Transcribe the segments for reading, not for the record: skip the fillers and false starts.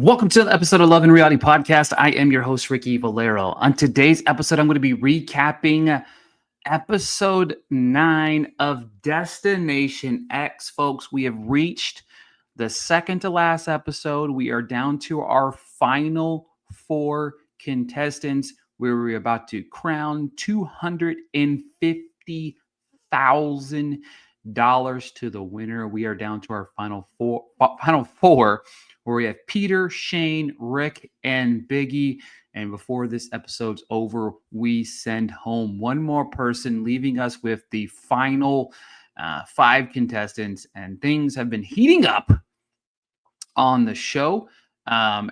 Welcome to the episode of Love and Reality Podcast. I am your host, Ricky Valero. On today's episode, I'm going to be recapping episode 9 of Destination X. Folks, we have reached the second to last episode. We are down to our final 4 contestants where we're about to crown $250,000 to the winner. We are down to our final four where we have Peter, Shane, Rick, and Biggie. And before this episode's over, we send home one more person, leaving us with the final 5 contestants. And things have been heating up on the show.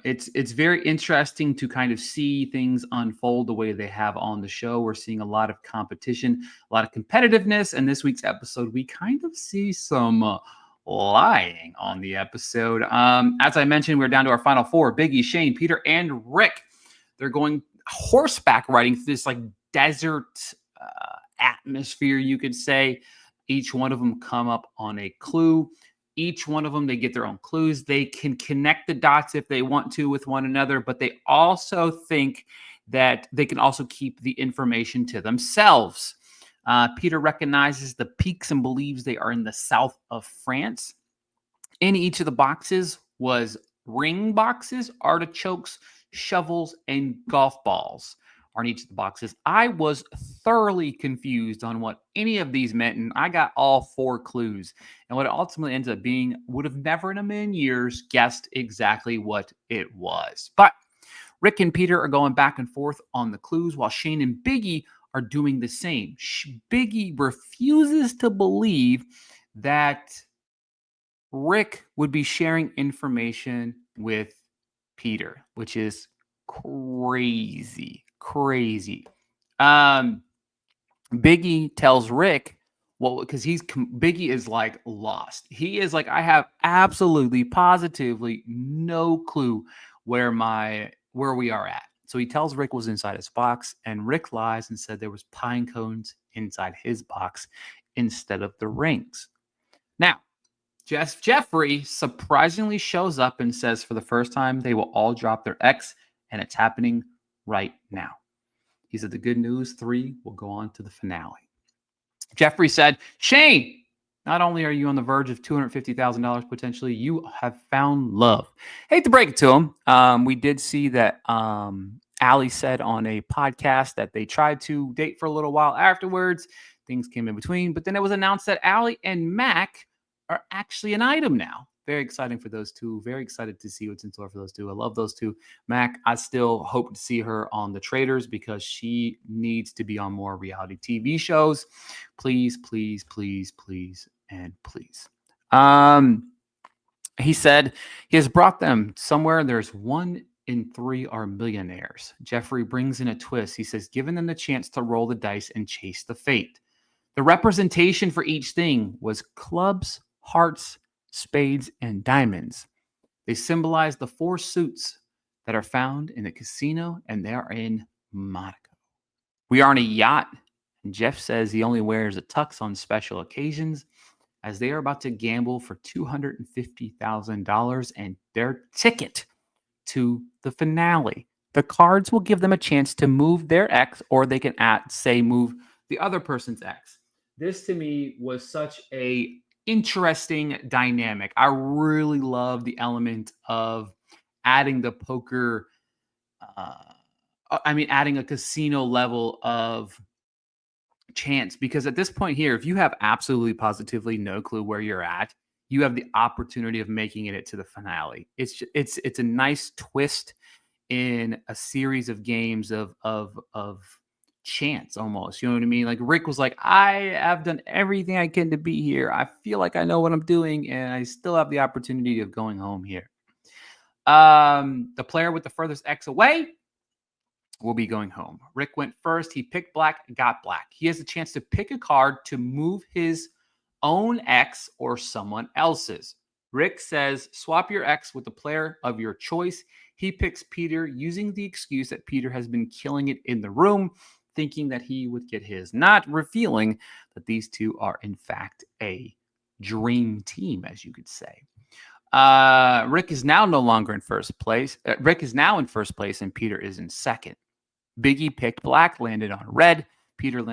It's very interesting to kind of see things unfold the way they have on the show. We're seeing a lot of competition, a lot of competitiveness. And this week's episode, we kind of see some lying on the episode. As I mentioned, we're down to our final 4: Biggie, Shane, Peter, and Rick. They're going horseback riding through this like desert atmosphere, you could say. Each one of them come up on a clue. Each one of them, they get their own clues. They can connect the dots if they want to with one another, but they also think that they can also keep the information to themselves. Peter recognizes the peaks and believes they are in the south of France. In each of the boxes was ring boxes, artichokes, shovels, and golf balls are in each of the boxes. I was thoroughly confused on what any of these meant, and I got all 4 clues. And what it ultimately ends up being, would have never in a million years guessed exactly what it was. But Rick and Peter are going back and forth on the clues, while Shane and Biggie are doing the same. Biggie refuses to believe that Rick would be sharing information with Peter, which is crazy. Biggie tells Rick, well, because Biggie is like lost. He is like, I have absolutely, positively no clue where we are at. So he tells Rick was inside his box, and Rick lies and said there was pine cones inside his box instead of the rings. Now, Jeffrey surprisingly shows up and says for the first time they will all drop their X, and it's happening right now. He said the good news, 3 will go on to the finale. Jeffrey said, Shane, not only are you on the verge of $250,000 potentially, you have found love. Hate to break it to him. We did see that Allie said on a podcast that they tried to date for a little while afterwards. Things came in between, but then it was announced that Allie and Mac are actually an item now. Very exciting for those two. Very excited to see what's in store for those two. I love those two. Mac, I still hope to see her on The Traitors because she needs to be on more reality TV shows. Please, and please. He said he has brought them somewhere. There's 1 in 3 are millionaires. Jeffrey brings in a twist. He says, giving them the chance to roll the dice and chase the fate. The representation for each thing was clubs, hearts, spades, and diamonds. They symbolize the 4 suits that are found in the casino, and they are in Monaco. We are on a yacht, and Jeff says he only wears a tux on special occasions, as they are about to gamble for $250,000 and their ticket to the finale. The cards will give them a chance to move their X, or they can move the other person's X. This to me was such a interesting dynamic. I really love the element of adding the poker, adding a casino level of chance, because at this point here, if you have absolutely positively no clue where you're at, you have the opportunity of making it to the finale. It's a nice twist in a series of games of chance almost. You know what I mean? Like Rick was like, I have done everything I can to be here. I feel like I know what I'm doing, and I still have the opportunity of going home here. The player with the furthest X away will be going home. Rick went first. He picked black, got black. He has a chance to pick a card to move his own X or someone else's. Rick says, swap your X with the player of your choice. He picks Peter, using the excuse that Peter has been killing it in the room, thinking that he would get his, not revealing that these two are in fact a dream team, as you could say. Rick is now no longer in first place. Rick is now in first place, and Peter is in second. Biggie picked black, landed on red. Peter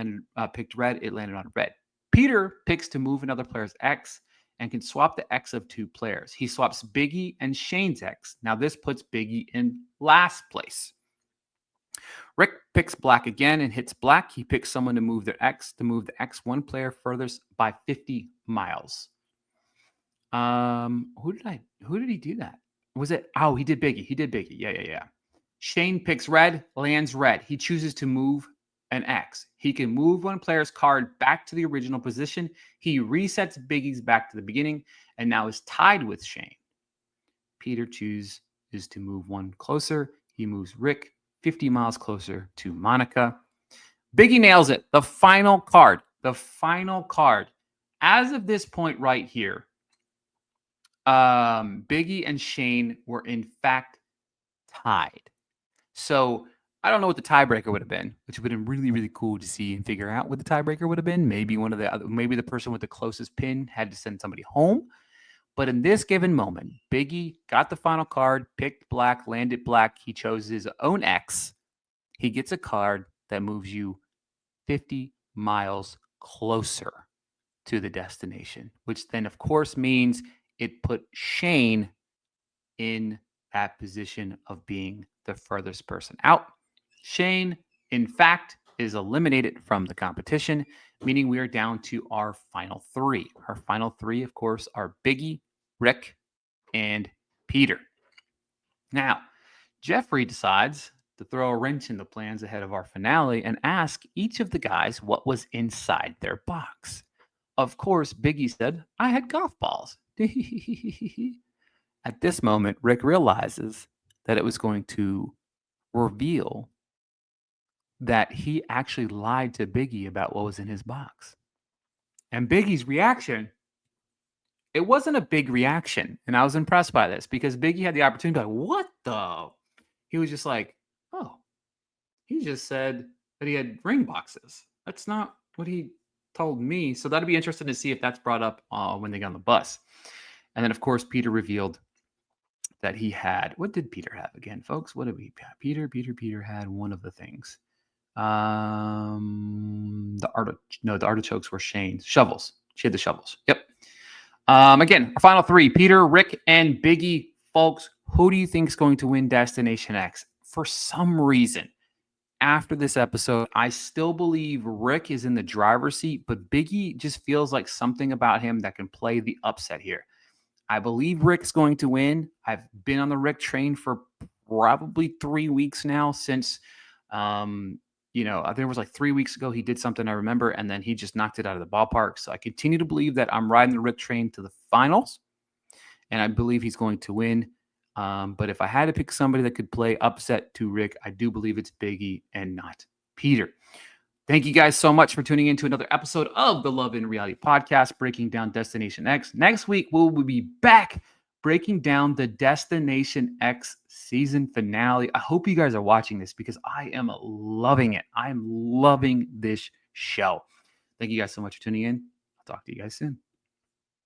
picked red, it landed on red. Peter picks to move another player's X and can swap the X of two players. He swaps Biggie and Shane's X. Now this puts Biggie in last place. Rick picks black again and hits black. He picks someone to move their X, to move the X one player furthest by 50 miles. Who did he do that? Was it? Oh, he did Biggie. He did Biggie. Yeah. Shane picks red, lands red. He chooses to move an X. He can move one player's card back to the original position. He resets Biggie's back to the beginning and now is tied with Shane. Peter chooses to move one closer. He moves Rick 50 miles closer to Monica. Biggie nails it. The final card. As of this point right here, Biggie and Shane were in fact tied. So I don't know what the tiebreaker would have been, which would have been really, really cool to see and figure out what the tiebreaker would have been. Maybe maybe the person with the closest pin had to send somebody home. But in this given moment, Biggie got the final card, picked black, landed black. He chose his own X. He gets a card that moves you 50 miles closer to the destination, which then, of course, means it put Shane in that position of being the furthest person out. Shane, in fact, is eliminated from the competition, meaning we are down to our final three. Our final three, of course, are Biggie, Rick, and Peter. Now, Jeffrey decides to throw a wrench in the plans ahead of our finale and ask each of the guys what was inside their box. Of course, Biggie said, "I had golf balls." At this moment, Rick realizes that it was going to reveal that he actually lied to Biggie about what was in his box. And Biggie's reaction, it wasn't a big reaction. And I was impressed by this because Biggie had the opportunity to be like, what the? He was just like, oh, he just said that he had ring boxes. That's not what he told me. So that'd be interesting to see if that's brought up when they get on the bus. And then, of course, Peter revealed that he had, what did Peter have again, folks? What did we have? Peter had one of the things. The artichokes were Shane's. Shovels. She had the shovels. Yep. Again, our final three, Peter, Rick, and Biggie. Folks, who do you think is going to win Destination X? For some reason, after this episode, I still believe Rick is in the driver's seat, but Biggie just feels like something about him that can play the upset here. I believe Rick's going to win. I've been on the Rick train for probably 3 weeks now since, I think it was like 3 weeks ago he did something I remember, and then he just knocked it out of the ballpark. So I continue to believe that I'm riding the Rick train to the finals, and I believe he's going to win. But if I had to pick somebody that could play upset to Rick, I do believe it's Biggie and not Peter. Thank you guys so much for tuning in to another episode of the Love in Reality podcast, breaking down Destination X. Next week, we'll be back breaking down the Destination X season finale. I hope you guys are watching this because I am loving it. I am loving this show. Thank you guys so much for tuning in. I'll talk to you guys soon.